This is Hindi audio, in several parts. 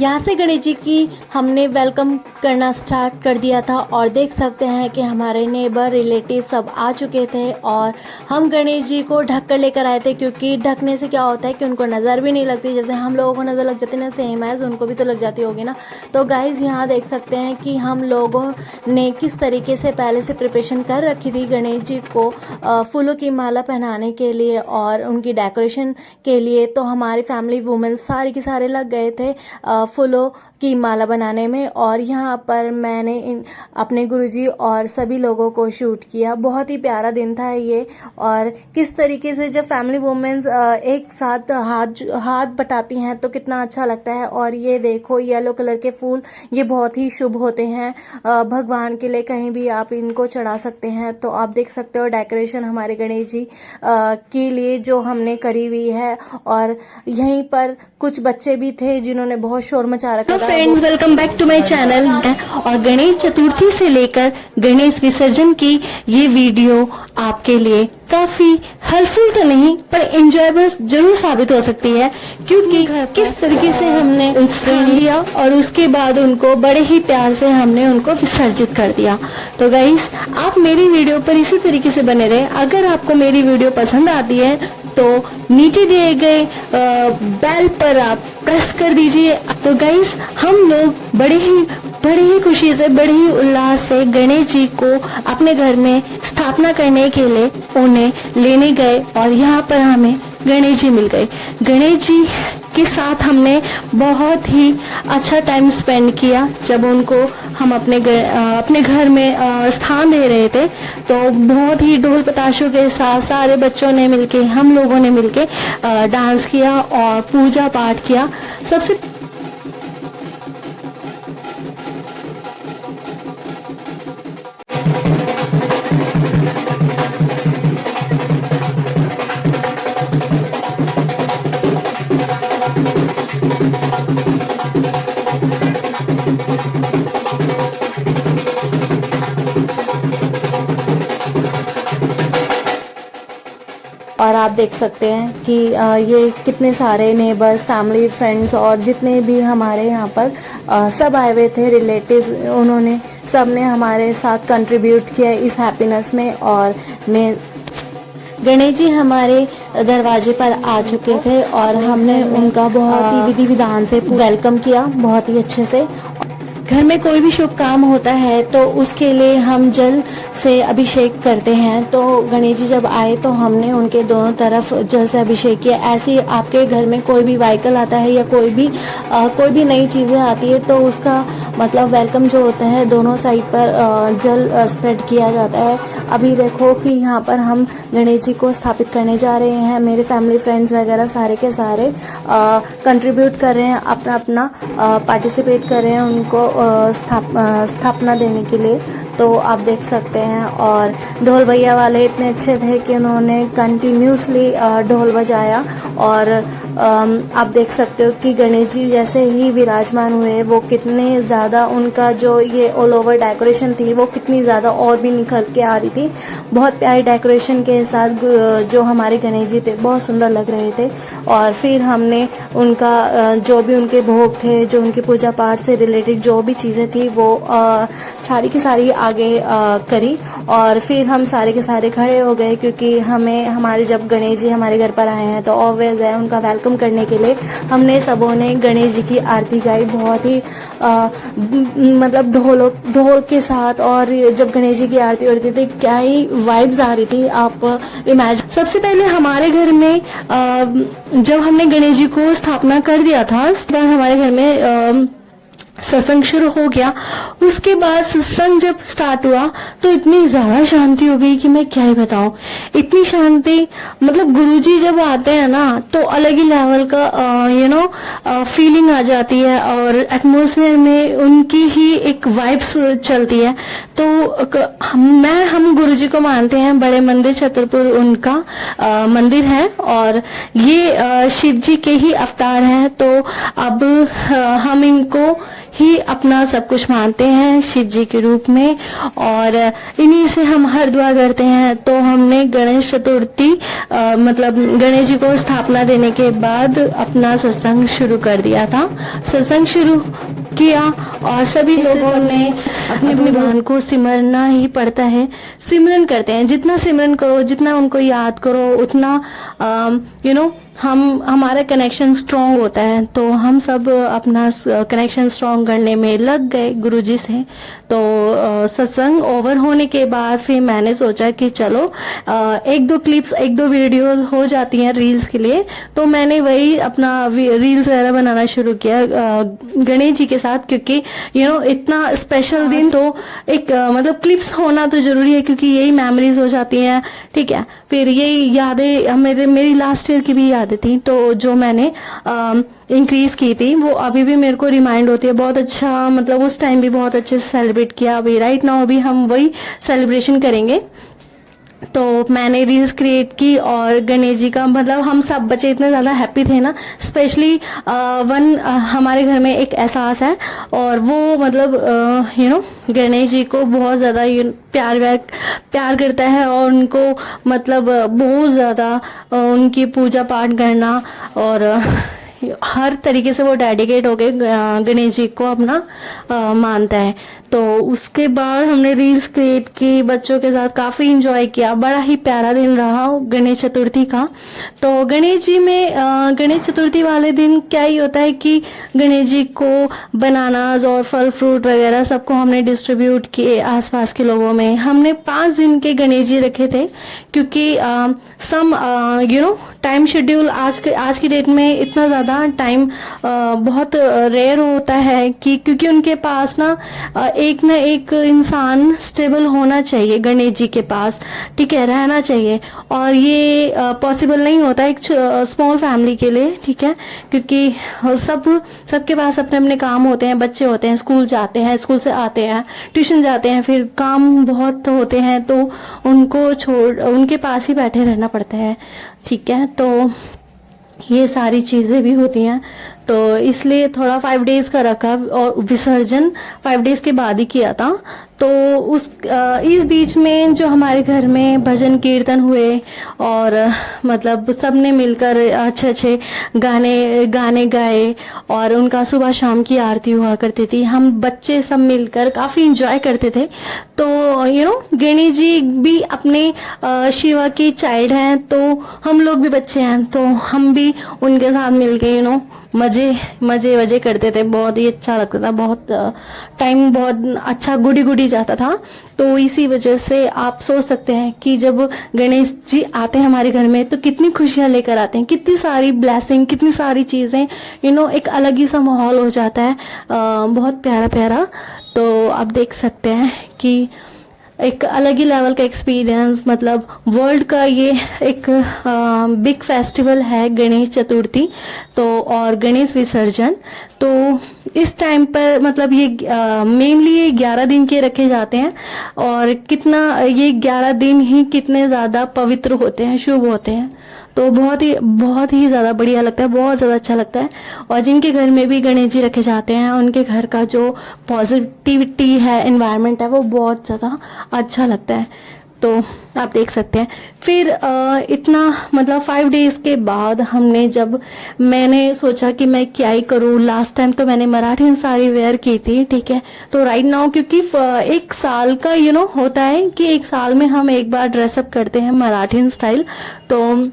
यहाँ से गणेश जी की हमने वेलकम करना स्टार्ट कर दिया था और देख सकते हैं कि हमारे नेबर रिलेटिव सब आ चुके थे और हम गणेश जी को ढक कर लेकर आए थे, क्योंकि ढकने से क्या होता है कि उनको नज़र भी नहीं लगती। जैसे हम लोगों को नज़र लग जाती है ना, सेम एज उनको भी तो लग जाती होगी ना। तो गाइज़ यहाँ देख सकते हैं कि हम लोगों ने किस तरीके से पहले से प्रिपरेशन कर रखी थी गणेश जी को फूलों की माला पहनाने के लिए और उनकी डेकोरेशन के लिए। तो हमारी फैमिली वुमेन सारे के सारे लग गए थे फूलों की माला बनाने में। और यहाँ पर मैंने अपने गुरुजी और सभी लोगों को शूट किया। बहुत ही प्यारा दिन था ये। और किस तरीके से जब फैमिली वुमेन्स एक साथ हाथ बटाती हैं तो कितना अच्छा लगता है। और ये देखो येलो कलर के फूल, ये बहुत ही शुभ होते हैं भगवान के लिए, कहीं भी आप इनको चढ़ा सकते हैं। तो आप देख सकते हो डेकोरेशन हमारे गणेश जी के लिए जो हमने करी हुई है। और यहीं पर कुछ बच्चे भी थे जिन्होंने बहुत शोर मचा रखा था। Friends, welcome back to my channel. और गणेश चतुर्थी से लेकर गणेश विसर्जन की ये वीडियो आपके लिए काफी हेल्पफुल तो नहीं पर एंजॉयबल जरूर साबित हो सकती है, क्योंकि किस तरीके से हमने स्थान लिया और उसके बाद उनको बड़े ही प्यार से हमने उनको विसर्जित कर दिया। तो गाइस, आप मेरी वीडियो पर इसी तरीके से बने रहे। अगर आपको मेरी वीडियो पसंद आती है तो नीचे दिए गए बेल पर आप प्रेस कर दीजिए। तो गाइस, हम लोग बड़े ही खुशी से, बड़े ही उल्लास से गणेश जी को अपने घर में स्थापना करने के लिए उन्हें लेने गए और यहाँ पर हमें गणेश जी मिल गए। गणेश जी के साथ हमने बहुत ही अच्छा टाइम स्पेंड किया। जब उनको हम अपने घर में स्थान दे रहे थे तो बहुत ही ढोल पताशों के साथ सारे बच्चों ने मिलके, हम लोगों ने मिलके डांस किया और पूजा पाठ किया। सबसे और आप देख सकते हैं कि ये कितने सारे नेबर्स, फैमिली, फ्रेंड्स और जितने भी हमारे यहाँ पर सब आए हुए थे रिलेटिव्स, उन्होंने सब ने हमारे साथ कंट्रीब्यूट किया इस हैप्पीनेस में। और गणेश जी हमारे दरवाजे पर आ चुके थे और हमने उनका बहुत ही विधि विधान से वेलकम किया, बहुत ही अच्छे से। घर में कोई भी शुभ काम होता है तो उसके लिए हम जल से अभिषेक करते हैं। तो गणेश जी जब आए तो हमने उनके दोनों तरफ जल से अभिषेक किया। ऐसे ही आपके घर में कोई भी व्हीकल आता है या कोई भी नई चीज़ें आती है तो उसका मतलब वेलकम जो होता है दोनों साइड पर जल स्प्रेड किया जाता है। अभी देखो कि यहाँ पर हम गणेश जी को स्थापित करने जा रहे हैं। मेरे फैमिली फ्रेंड्स वगैरह सारे के सारे कंट्रीब्यूट कर रहे हैं, अपना पार्टिसिपेट कर रहे हैं उनको स्थापना देने के लिए। तो आप देख सकते हैं। और ढोल भैया वाले इतने अच्छे थे कि उन्होंने कंटिन्यूसली ढोल बजाया। और आप देख सकते हो कि गणेश जी जैसे ही विराजमान हुए वो कितने ज़्यादा, उनका जो ये ऑल ओवर डेकोरेशन थी वो कितनी ज़्यादा और भी निखर के आ रही थी। बहुत प्यारी डेकोरेशन के साथ जो हमारे गणेश जी थे बहुत सुंदर लग रहे थे। और फिर हमने उनका जो भी उनके भोग थे, जो उनकी पूजा पाठ से रिलेटेड जो भी चीज़ें थी वो सारी की सारी आगे करी। और फिर हम सारे के सारे खड़े हो गए, क्योंकि हमारे जब गणेश जी हमारे घर पर आए हैं तो ऑब्वियस है उनका वेलकम करने के लिए हमने सबों ने गणेश जी की आरती गाई, बहुत ही मतलब ढोल के साथ। और जब गणेश जी की आरती हो रही थी क्या ही वाइब्स आ रही थी, आप इमेजिन। सबसे पहले हमारे घर में जब हमने गणेश जी को स्थापना कर दिया था, हमारे घर में सत्संग शुरू हो गया। उसके बाद सत्संग जब स्टार्ट हुआ तो इतनी ज्यादा शांति हो गई कि मैं क्या ही बताऊं। इतनी शांति, मतलब गुरुजी जब आते हैं ना तो अलग ही लेवल का फीलिंग आ जाती है और एटमॉस्फेयर में उनकी ही एक वाइब्स चलती है। तो हम गुरुजी को मानते हैं, बड़े मंदिर छतरपुर उनका मंदिर है और ये शिव जी के ही अवतार हैं। तो अब हम इनको ही अपना सब कुछ मानते हैं, शिव जी के रूप में, और इन्हीं से हम हर दुआ करते हैं। तो हमने गणेश चतुर्थी मतलब गणेश जी को स्थापना देने के बाद अपना सत्संग शुरू कर दिया था। सत्संग शुरू किया और सभी लोगों ने अपने भगवान को सिमरना ही पड़ता है, सिमरन करते हैं। जितना सिमरन करो, जितना उनको याद करो, उतना हमारा कनेक्शन स्ट्रांग होता है। तो हम सब अपना कनेक्शन स्ट्रांग करने में लग गए गुरुजी से। तो सत्संग ओवर होने के बाद फिर मैंने सोचा कि चलो एक दो क्लिप्स, एक दो वीडियोस हो जाती हैं रील्स के लिए, तो मैंने वही अपना रील्स वगैरह बनाना शुरू किया गणेश जी के साथ, क्योंकि इतना स्पेशल दिन तो एक मतलब क्लिप्स होना तो जरूरी है, क्योंकि यही मेमोरीज हो जाती हैं। ठीक है, फिर यही यादें मेरी लास्ट ईयर की भी यादें थी, तो जो मैंने इंक्रीज की थी वो अभी भी मेरे को रिमाइंड होती है। बहुत अच्छा, मतलब उस टाइम भी बहुत अच्छे से सेलिब्रेट किया। अभी राइट नाउ भी हम वही सेलिब्रेशन करेंगे। तो मैंने रील्स क्रिएट की और गणेश जी का, मतलब हम सब बच्चे इतने ज़्यादा हैप्पी थे ना। स्पेशली हमारे घर में एक एहसास है, और वो मतलब गणेश जी को बहुत ज़्यादा प्यार करता है, और उनको मतलब बहुत ज़्यादा उनकी पूजा पाठ करना, और हर तरीके से वो डेडिकेट होके गणेश जी को अपना मानता है। तो उसके बाद हमने रील्स क्रिएट की, बच्चों के साथ काफ़ी इंजॉय किया। बड़ा ही प्यारा दिन रहा गणेश चतुर्थी का। तो गणेश जी में गणेश चतुर्थी वाले दिन क्या ही होता है कि गणेश जी को बनानास और फल फ्रूट वगैरह सबको हमने डिस्ट्रीब्यूट किए आसपास के लोगों में। हमने 5 दिन के गणेश जी रखे थे, क्योंकि टाइम शेड्यूल आज की डेट में इतना ज़्यादा टाइम बहुत रेयर होता है कि, क्योंकि उनके पास ना एक इंसान स्टेबल होना चाहिए गणेश जी के पास, ठीक है, रहना चाहिए। और ये पॉसिबल नहीं होता एक स्मॉल फैमिली के लिए, ठीक है, क्योंकि सबके पास अपने अपने काम होते हैं, बच्चे होते हैं, स्कूल जाते हैं, स्कूल से आते हैं, ट्यूशन जाते हैं, फिर काम बहुत होते हैं, तो उनको उनके पास ही बैठे रहना पड़ता है। ठीक है, तो ये सारी चीज़ें भी होती हैं। तो इसलिए थोड़ा 5 डेज का रखा, और विसर्जन 5 डेज के बाद ही किया था। तो इस बीच में जो हमारे घर में भजन कीर्तन हुए, और मतलब सब ने मिलकर अच्छे गाने गाए, और उनका सुबह शाम की आरती हुआ करती थी। हम बच्चे सब मिलकर काफ़ी इंजॉय करते थे। तो गणेश जी भी अपने शिवा की चाइल्ड हैं, तो हम लोग भी बच्चे हैं, तो हम भी उनके साथ मिलके मजे करते थे। बहुत ही अच्छा लगता था, बहुत टाइम बहुत अच्छा गुडी जाता था। तो इसी वजह से आप सोच सकते हैं कि जब गणेश जी आते हैं हमारे घर में तो कितनी खुशियां लेकर आते हैं, कितनी सारी ब्लेसिंग, कितनी सारी चीज़ें, एक अलग ही सा माहौल हो जाता है, बहुत प्यारा। तो आप देख सकते हैं कि एक अलग ही लेवल का एक्सपीरियंस, मतलब वर्ल्ड का ये एक बिग फेस्टिवल है गणेश चतुर्थी। तो और गणेश विसर्जन, तो इस टाइम पर मतलब ये मेनली ये 11 दिन के रखे जाते हैं, और ये 11 दिन ही कितने ज़्यादा पवित्र होते हैं, शुभ होते हैं। तो बहुत ही ज़्यादा बढ़िया लगता है, बहुत ज़्यादा अच्छा लगता है। और जिनके घर में भी गणेश जी रखे जाते हैं, उनके घर का जो पॉजिटिविटी है, एनवायरनमेंट है, वो बहुत ज़्यादा अच्छा लगता है। तो आप देख सकते हैं। फिर इतना मतलब 5 डेज के बाद मैंने सोचा कि मैं क्या ही करूँ। लास्ट टाइम तो मैंने मराठी साड़ी वेयर की थी, ठीक है। तो राइट नाउ क्योंकि 1 साल का होता है कि 1 साल में हम एक बार ड्रेसअप करते हैं मराठी स्टाइल। तो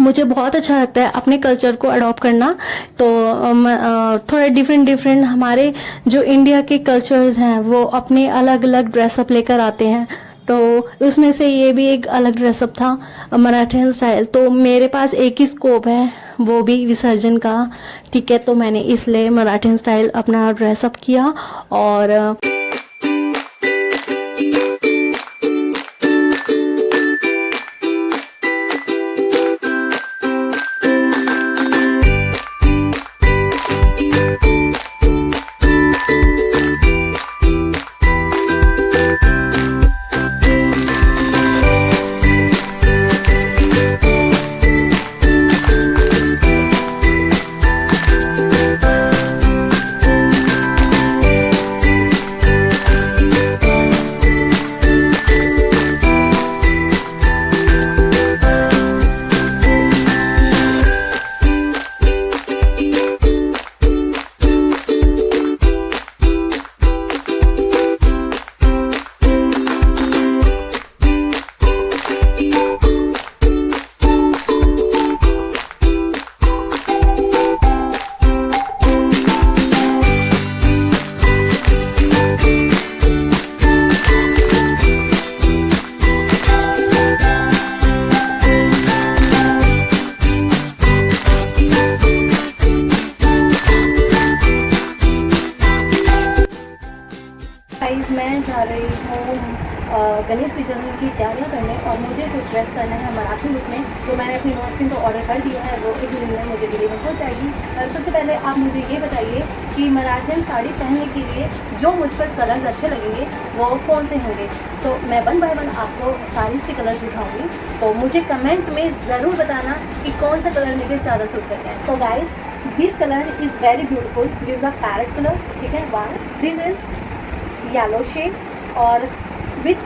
मुझे बहुत अच्छा लगता है अपने कल्चर को अडॉप्ट करना। तो थोड़ा डिफरेंट हमारे जो इंडिया के कल्चर्स हैं वो अपने अलग अलग ड्रेसअप लेकर आते हैं। तो उसमें से ये भी एक अलग ड्रेसअप था मराठियन स्टाइल। तो मेरे पास एक ही स्कोप है, वो भी विसर्जन का, ठीक है। तो मैंने इसलिए मराठियन स्टाइल अपना ड्रेसअप किया। और मैं जा रही हूँ गणेश विसर्जन की तैयारियाँ करने और मुझे कुछ ड्रेस करना है मराठी लुक में। तो मैंने अपनी नोस्पिन को ऑर्डर कर दिया है, वो एक दिन में मुझे डिलीवर हो जाएगी। और सबसे पहले आप मुझे ये बताइए कि मराठन साड़ी पहनने के लिए जो मुझ पर कलर्स अच्छे लगेंगे वो कौन से होंगे। तो मैं 1 बाय 1 आपको साड़ीज़ के कलर्स दिखाऊंगी, तो मुझे कमेंट में ज़रूर बताना कि कौन सा कलर मुझे ज़्यादा सूट करता है। तो guys, this colour is very beautiful, this is a parrot colour, ठीक है। One, this is yellow shade और विथ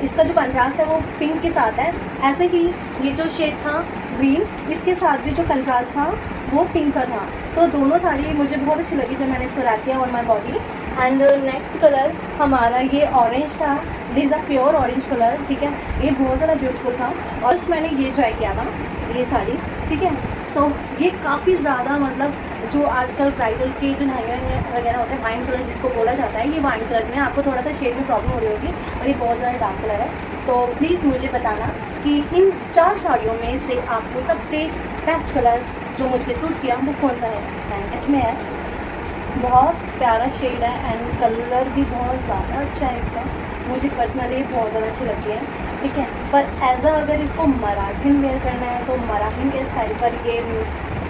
इसका जो कंट्रास्ट है वो पिंक के साथ है। ऐसे ही ये जो शेड था ग्रीन, इसके साथ भी जो कंट्रास्ट था वो पिंक का था। तो दोनों साड़ी मुझे बहुत अच्छी लगी जब मैंने इसको रैप किया on my body. And next colour हमारा ये ऑरेंज था, this a pure orange colour, ठीक है। ये बहुत ज़्यादा ब्यूटीफुल था और मैंने ये ट्राई किया था ये साड़ी, ठीक है। सो ये काफ़ी ज़्यादा मतलब जो आजकल ब्राइडल के जो लहंगे वगैरह होते हैं, वाइन कलर जिसको बोला जाता है, ये वाइन कलर में आपको थोड़ा सा शेड में प्रॉब्लम हो रही होगी और ये बहुत ज़्यादा डार्क कलर है। तो प्लीज़ मुझे बताना कि इन 4 साड़ियों में से आपको सबसे बेस्ट कलर जो मुझ पर सूट किया वो कौन सा है। पैंकेट में है, बहुत प्यारा शेड है एंड कलर भी बहुत ज़्यादा अच्छा है इसका, मुझे पर्सनली बहुत ज़्यादा अच्छी लगती है, ठीक है। पर एज अगर इसको मराठन वेयर करना है तो मराठन के स्टाइल पर ये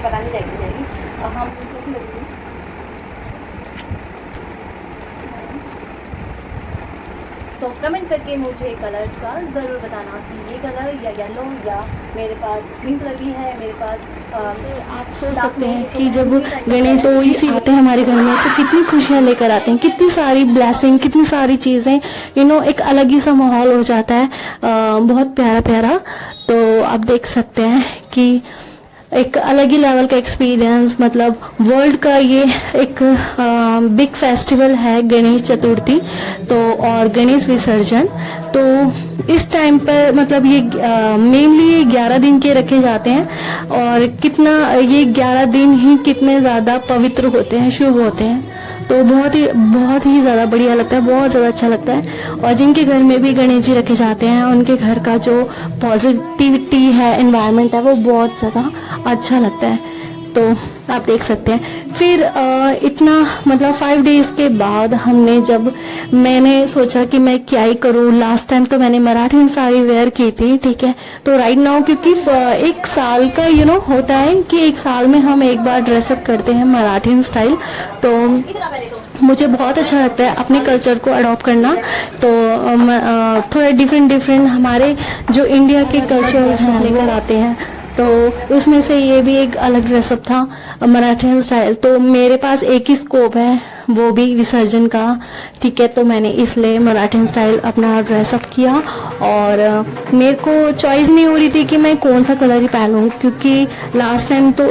पता नहीं जाएगी हम कैसी लगेगी। सो कमेंट करके मुझे कलर्स का ज़रूर बताना कि ये कलर या येलो या मेरे पास ग्रीन कलर भी है, मेरे पास आप सोच सकते हैं कि जब गणेश जी आते हैं हमारे घर में तो कितनी खुशियाँ लेकर आते हैं, कितनी सारी ब्लेसिंग, कितनी सारी चीज़ें, एक अलग ही सा माहौल हो जाता है, बहुत प्यारा प्यारा। तो आप देख सकते हैं कि एक अलग ही लेवल का एक्सपीरियंस, मतलब वर्ल्ड का ये एक बिग फेस्टिवल है गणेश चतुर्थी तो और गणेश विसर्जन। तो इस टाइम पर मतलब ये मेनली ये 11 दिन के रखे जाते हैं और कितना ये 11 दिन ही कितने ज़्यादा पवित्र होते हैं, शुभ होते हैं। तो बहुत ही ज़्यादा बढ़िया लगता है, बहुत ज़्यादा अच्छा लगता है। और जिनके घर में भी गणेश जी रखे जाते हैं उनके घर का जो पॉजिटिविटी है, एनवायरनमेंट है, वो बहुत ज़्यादा अच्छा लगता है। तो आप देख सकते हैं फिर इतना मतलब 5 डेज के बाद मैंने सोचा कि मैं क्या ही करूँ। लास्ट टाइम तो मैंने मराठी साड़ी वेयर की थी, ठीक है। तो राइट नाउ क्योंकि एक साल का होता है कि एक साल में हम एक बार ड्रेसअप करते हैं मराठी स्टाइल, तो मुझे बहुत अच्छा लगता है अपने कल्चर को अडॉप्ट करना। तो थोड़ा डिफरेंट हमारे जो इंडिया के कल्चर्स लेकर आते हैं, तो उसमें से ये भी एक अलग ड्रेसअप था मराठन स्टाइल। तो मेरे पास एक ही स्कोप है, वो भी विसर्जन का, ठीक है। तो मैंने इसलिए मराठन स्टाइल अपना ड्रेसअप किया और मेरे को चॉइस नहीं हो रही थी कि मैं कौन सा कलर ही पहनूं, क्योंकि लास्ट टाइम तो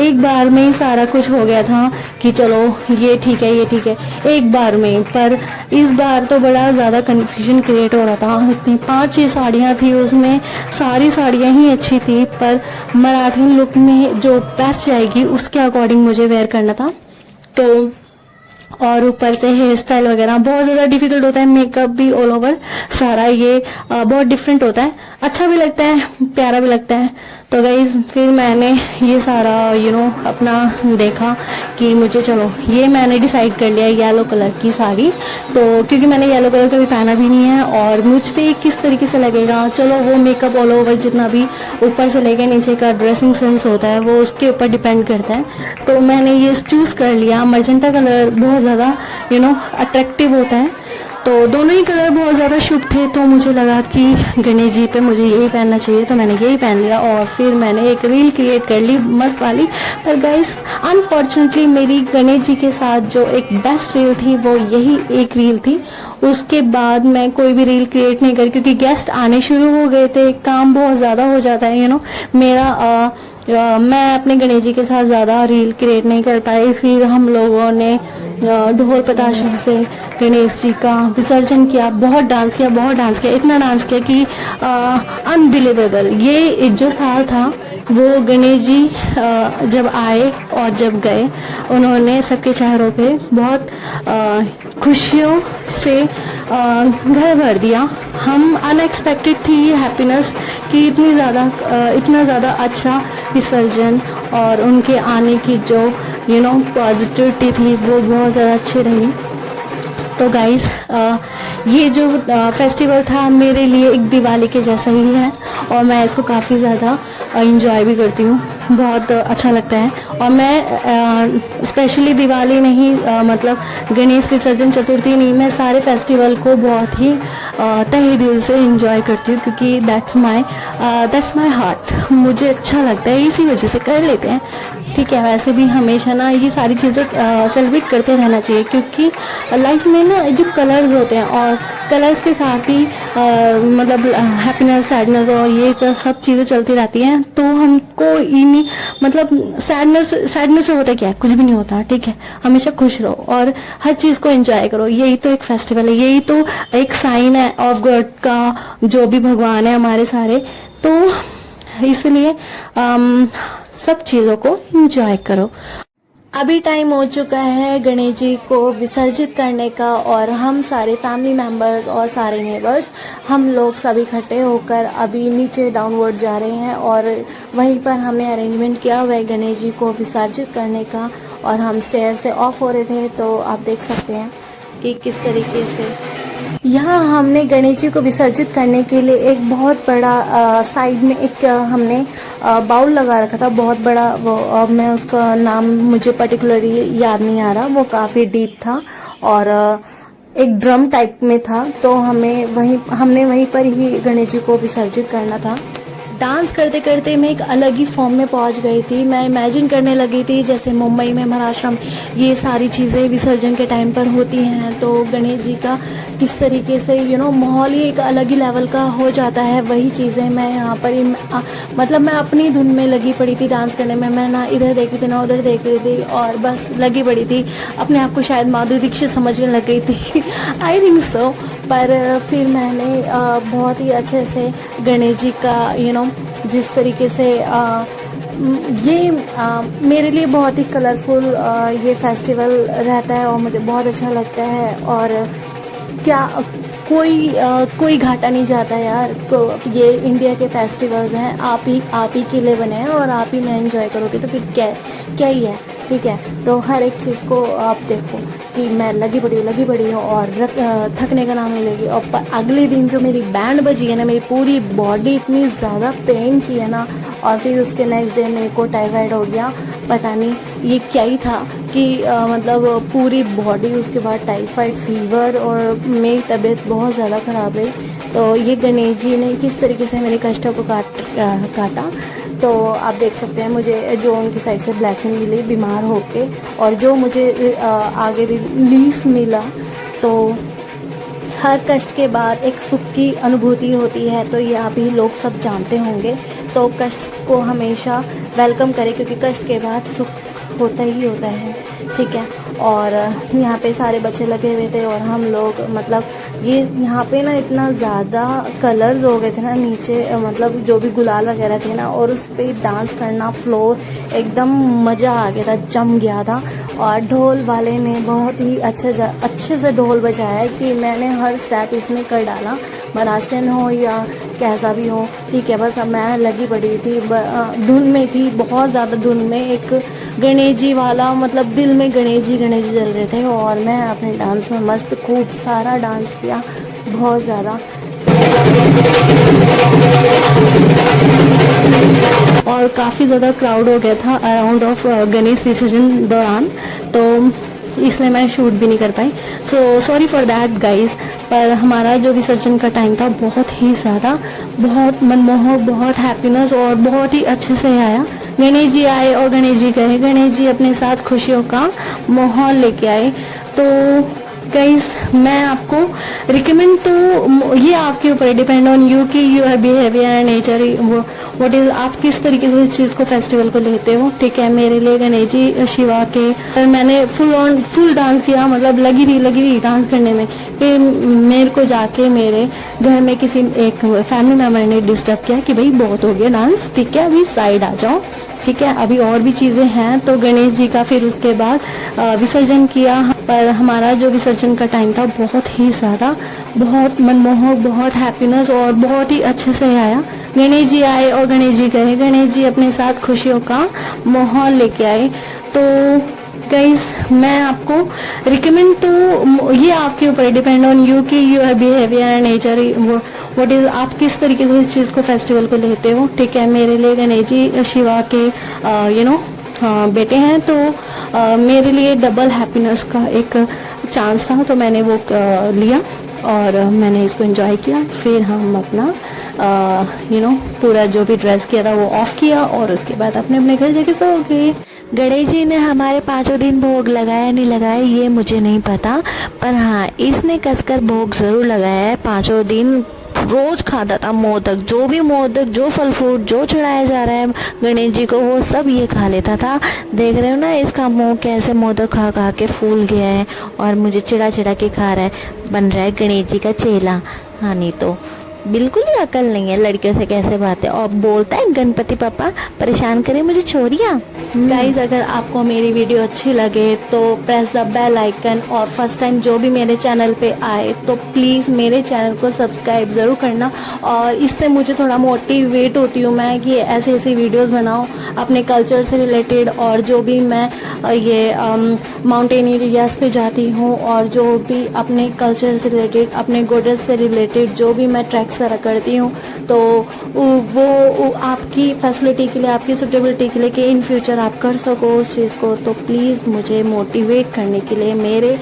एक बार में ही सारा कुछ हो गया था कि चलो ये ठीक है एक बार में। पर इस बार तो बड़ा ज़्यादा कन्फ्यूजन क्रिएट हो रहा था। इतनी 5-6 साड़ियाँ थी, उसमें सारी साड़ियाँ ही अच्छी थी, पर मराठी लुक में जो बेस्ट जाएगी उसके अकॉर्डिंग मुझे वेयर करना था। तो और ऊपर से हेयर स्टाइल वगैरह बहुत ज़्यादा डिफिकल्ट होता है, मेकअप भी ऑल ओवर सारा ये बहुत डिफरेंट होता है, अच्छा भी लगता है, प्यारा भी लगता है। तो गाइज फिर मैंने ये सारा अपना देखा कि मुझे चलो ये मैंने डिसाइड कर लिया येलो कलर की साड़ी। तो क्योंकि मैंने येलो कलर कभी पहना भी नहीं है और मुझ पे किस तरीके से लगेगा, चलो वो मेकअप ऑल ओवर जितना भी ऊपर से लेके नीचे का ड्रेसिंग सेंस होता है वो उसके ऊपर डिपेंड करता है। तो मैंने ये चूज़ कर लिया। मजेंटा कलर बहुत ज़्यादा अट्रैक्टिव होता है, तो दोनों ही कलर बहुत ज़्यादा शुभ थे। तो मुझे लगा कि गणेश जी पे मुझे यही पहनना चाहिए, तो मैंने यही पहन लिया और फिर मैंने एक रील क्रिएट कर ली मस्त वाली। पर गाइस अनफॉर्चुनेटली मेरी गणेश जी के साथ जो एक बेस्ट रील थी वो यही एक रील थी। उसके बाद मैं कोई भी रील क्रिएट नहीं करी क्योंकि गेस्ट आने शुरू हो गए थे, काम बहुत ज़्यादा हो जाता है मेरा मैं अपने गणेश जी के साथ ज़्यादा रील क्रिएट नहीं कर पाई। फिर हम लोगों ने ढोल पताशे से गणेश जी का विसर्जन किया, बहुत डांस किया, इतना डांस किया कि अनबिलीवेबल। ये जो साल था वो गणेश जी जब आए और जब गए उन्होंने सबके चेहरों पे बहुत खुशियों से घर भर दिया। हम अनएक्सपेक्टेड थी ये हैप्पीनेस कि इतना ज़्यादा अच्छा विसर्जन और उनके आने की जो पॉजिटिविटी थी वो बहुत ज़्यादा अच्छी रही। तो गाइस ये जो फेस्टिवल था मेरे लिए एक दिवाली के जैसा ही है और मैं इसको काफ़ी ज़्यादा इंजॉय भी करती हूँ, बहुत अच्छा लगता है। और मैं स्पेशली दिवाली नहीं मतलब गणेश विसर्जन चतुर्थी नहीं, मैं सारे फेस्टिवल को बहुत ही तहे दिल से इंजॉय करती हूँ क्योंकि दैट्स माय हार्ट, मुझे अच्छा लगता है, इसी वजह से कर लेते हैं। ठीक है, वैसे भी हमेशा ना ये सारी चीज़ें सेलिब्रेट करते रहना चाहिए क्योंकि लाइफ में ना जो कलर्स होते हैं और कलर्स के साथ ही मतलब हैप्पीनेस सैडनेस और ये सब चीज़ें चलती रहती हैं। तो हमको इन्हीं मतलब सैडनेस से होता क्या है, कुछ भी नहीं होता। ठीक है, हमेशा खुश रहो और हर चीज़ को एंजॉय करो, यही तो एक फेस्टिवल है, यही तो एक साइन है ऑफ गॉड का, जो भी भगवान है हमारे सारे। तो इसलिए सब चीज़ों को एंजॉय करो। अभी टाइम हो चुका है गणेश जी को विसर्जित करने का और हम सारे फैमिली मेंबर्स और सारे नेबर्स हम लोग सभी इकट्ठे होकर अभी नीचे डाउनवर्ड जा रहे हैं और वहीं पर हमने अरेंजमेंट किया हुआ है गणेश जी को विसर्जित करने का और हम स्टेयर से ऑफ हो रहे थे। तो आप देख सकते हैं कि किस तरीके से यहाँ हमने गणेश जी को विसर्जित करने के लिए एक बहुत बड़ा साइड में एक हमने बाउल लगा रखा था, बहुत बड़ा वो, मैं उसका नाम मुझे पर्टिकुलरली याद नहीं आ रहा, वो काफ़ी डीप था और एक ड्रम टाइप में था। तो हमने वहीं पर ही गणेश जी को विसर्जित करना था। डांस करते करते मैं एक अलग ही फॉर्म में पहुंच गई थी। मैं इमेजिन करने लगी थी जैसे मुंबई में, महाराष्ट्र में ये सारी चीज़ें विसर्जन के टाइम पर होती हैं, तो गणेश जी का किस तरीके से माहौल ही एक अलग ही लेवल का हो जाता है। वही चीज़ें मैं यहाँ पर मतलब मैं अपनी धुन में लगी पड़ी थी डांस करने में। मैं ना इधर देख रही थी ना उधर देख रही थी और बस लगी पड़ी थी, अपने आप को शायद माधुरी दीक्षित समझने लग गई थी आई थिंक सो। पर फिर मैंने बहुत ही अच्छे से गणेश जी का जिस तरीके से ये मेरे लिए बहुत ही कलरफुल ये फेस्टिवल रहता है और मुझे बहुत अच्छा लगता है। और क्या कोई घाटा नहीं जाता यार, ये इंडिया के फेस्टिवल्स हैं, आप ही के लिए बने हैं और आप ही में एंजॉय करोगे तो फिर क्या ही है। ठीक है, तो हर एक चीज़ को आप देखो कि मैं लगी पड़ी हूँ और थकने का नाम नहीं लगी। और अगले दिन जो मेरी बैंड बजी है ना, मेरी पूरी बॉडी इतनी ज़्यादा पेन की है ना, और फिर उसके नेक्स्ट डे मेरे को टाइफाइड हो गया, पता नहीं ये क्या ही था कि मतलब पूरी बॉडी, उसके बाद टाइफाइड फीवर और मेरी तबीयत बहुत ज़्यादा ख़राब रही। तो ये गणेश जी ने किस तरीके से मेरे कष्टों को काटा। तो आप देख सकते हैं मुझे जो उनकी साइड से ब्लेसिंग मिली बीमार होके और जो मुझे आगे रिलीफ मिला। तो हर कष्ट के बाद एक सुख की अनुभूति होती है, तो ये आप ही लोग सब जानते होंगे। तो कष्ट को हमेशा वेलकम करें क्योंकि कष्ट के बाद सुख होता ही होता है। ठीक है, और यहाँ पे सारे बच्चे लगे हुए थे और हम लोग मतलब ये यहाँ पे ना इतना ज़्यादा कलर्स हो गए थे ना नीचे, मतलब जो भी गुलाल वगैरह थे ना, और उस पर डांस करना, फ्लोर एकदम मज़ा आ गया था, जम गया था। और ढोल वाले ने बहुत ही अच्छे से ढोल बजाया कि मैंने हर स्टेप इसमें कर डाला, महाराष्ट्रन हो या कैसा भी हो। ठीक है, बस अब मैं लगी पड़ी थी, धुन में थी, बहुत ज़्यादा धुन में, एक गणेश जी वाला मतलब दिल में गणेश जी चल रहे थे और मैं अपने डांस में मस्त खूब सारा डांस किया, बहुत ज़्यादा। और काफ़ी ज़्यादा क्राउड हो गया था अराउंड ऑफ गणेश विसर्जन दौरान, तो इसलिए मैं शूट भी नहीं कर पाई। So sorry for that guys. पर हमारा जो विसर्जन का टाइम था बहुत ही ज़्यादा, बहुत मनमोहक, बहुत हैप्पीनेस और बहुत ही अच्छे से आया। गणेश जी आए और गणेश जी गए, गणेश जी अपने साथ खुशियों का माहौल लेके आए। तो गाइज मैं आपको रिकमेंड, तो ये आपके ऊपर डिपेंड ऑन यू कि your behaviour nature what is, आप किस तरीके से इस चीज़ को फेस्टिवल को लेते हो। ठीक है, मेरे लिए गणेश जी शिवा के मैंने फुल डांस किया, मतलब लगी रही डांस करने में। फिर मेरे को जाके मेरे घर में किसी एक फैमिली मेम्बर ने डिस्टर्ब किया कि भाई बहुत हो गया डांस, ठीक है अभी साइड आ जाओ। ठीक है, अभी और भी चीज़ें हैं। तो गणेश जी का फिर उसके बाद विसर्जन किया। पर हमारा जो विसर्जन का टाइम था बहुत ही ज़्यादा, बहुत मनमोहक, बहुत हैप्पीनेस और बहुत ही अच्छे से आया। गणेश जी आए और गणेश जी गए, गणेश जी अपने साथ खुशियों का माहौल लेके आए। तो गाइस मैं आपको रिकमेंड, तो ये आपके ऊपर डिपेंड ऑन यू कि your behaviour and nature what is, आप किस तरीके से इस चीज़ को फेस्टिवल को लेते हो। ठीक है, मेरे लिए गणेश जी शिवा के बेटे हैं, तो मेरे लिए डबल हैप्पीनेस का एक चांस था, तो मैंने वो लिया और मैंने इसको एंजॉय किया। फिर हम अपना पूरा जो भी ड्रेस किया था वो ऑफ किया और उसके बाद अपने अपने घर जाके सो गए। गणेश जी ने हमारे 5 दिन भोग लगाया नहीं लगाया ये मुझे नहीं पता, पर हाँ इसने कसकर भोग जरूर लगाया है। 5 दिन रोज खाता था मोदक, जो भी मोदक, जो फल फ्रूट जो चढ़ाया जा रहा है गणेश जी को वो सब ये खा लेता था। देख रहे हो ना इसका मुंह कैसे मोदक खा खा के फूल गया है और मुझे चिढ़ा चिढ़ा के खा रहा है, बन रहा है गणेश जी का चेला। हाँ नहीं तो बिल्कुल ही अकल नहीं है, लड़कियों से कैसे बात है। और बोलता है गणपति पापा परेशान करे मुझे छोड़िया। गाइज अगर आपको मेरी वीडियो अच्छी लगे तो प्रेस द बेल आइकन, और फर्स्ट टाइम जो भी मेरे चैनल पे आए तो प्लीज़ मेरे चैनल को सब्सक्राइब ज़रूर करना। और इससे मुझे थोड़ा मोटिवेट होती हूँ मैं कि ऐसे ऐसी वीडियोस बनाऊँ अपने कल्चर से रिलेटेड, और जो भी मैं ये माउंटेन एरियाज पे जाती हूँ और जो भी अपने कल्चर से रिलेटेड, अपने गॉडेस से रिलेटेड जो भी मैं ट्रैक्स करती हूँ, तो वो आपकी फैसिलिटी के लिए, आपकी सुटेबिलिटी के लिए कि इन फ्यूचर आप कर सको उस चीज़ को। तो प्लीज़ मुझे मोटिवेट करने के लिए मेरे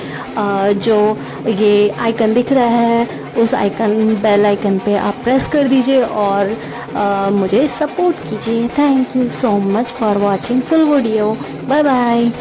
जो ये आइकन दिख रहा है उस आइकन, बेल आइकन पे आप प्रेस कर दीजिए और मुझे सपोर्ट कीजिए। Thank you so much for watching full video. Bye bye.